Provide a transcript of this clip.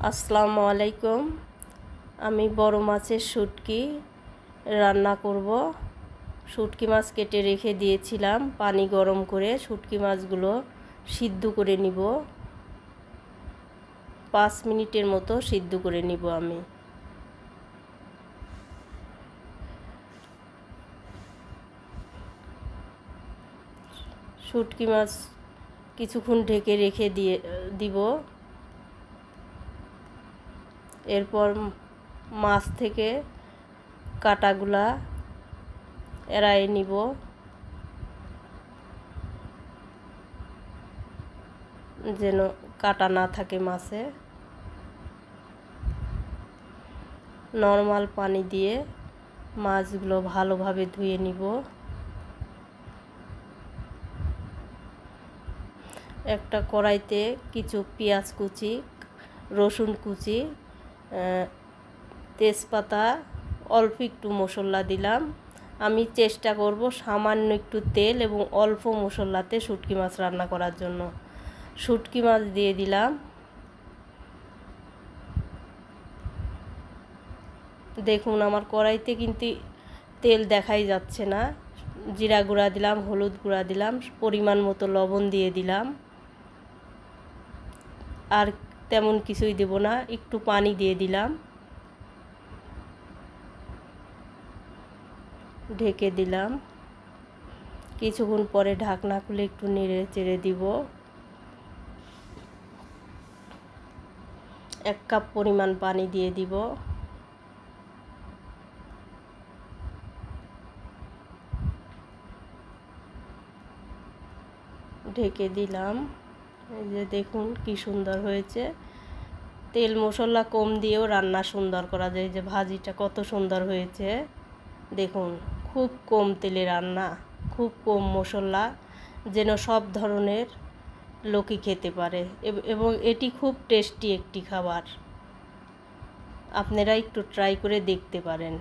আসসালামু আলাইকুম। আমি বড় মাছের শুটকি রান্না করব। শুটকি মাছ কেটে রেখে দিয়েছিলাম, পানি গরম করে শুটকি মাছগুলো সিদ্ধ করে নিব। 5 মিনিটের মতো সিদ্ধ করে নিব আমি। শুটকি মাছ কিছুক্ষণ ঢেকে রেখে দিব। এরপর মাছ থেকে কাঁটাগুলা এড়ায়ে নিব। যেন কাঁটা না থাকে মাছে। নরমাল পানি দিয়ে মাছগুলো ভালোভাবে ধুয়ে নিব। একটা কড়াইতে কিছু পেঁয়াজ কুচি, রসুন কুচি, তেজপাতা, অল্প একটু মশলা দিলাম। আমি চেষ্টা করব সামান্য একটু তেল এবং অল্প মশলাতে শুটকি মাছ রান্না করার জন্য। শুটকি মাছ দিয়ে দিলাম। দেখুন আমার কড়াইতে কিন্তু তেল দেখাই যাচ্ছে না। জিরা গুঁড়া দিলাম, হলুদ গুঁড়া দিলাম, পরিমাণ মতো লবণ দিয়ে দিলাম। আর তেমন কিছুই দেব না, একটু পানি দিয়ে দিলাম। ঢেকে দিলাম। কিছুক্ষণ পরে ঢাকনা খুলে একটু নেড়ে চেড়ে দিব। 1 কাপ পরিমাণ পানি দিয়ে দিব। ঢেকে দিলাম। এই যে দেখুন কি সুন্দর হয়েছে। তেল মশলা কম দিয়েও রান্না সুন্দর করা যায়। যে ভাজিটা কত সুন্দর হয়েছে দেখুন। খুব কম তেলে রান্না, খুব কম মশলা, যেন সব ধরনের লোকই খেতে পারে। এবং এটি খুব টেস্টি একটি খাবার। আপনারা একটু ট্রাই করে দেখতে পারেন।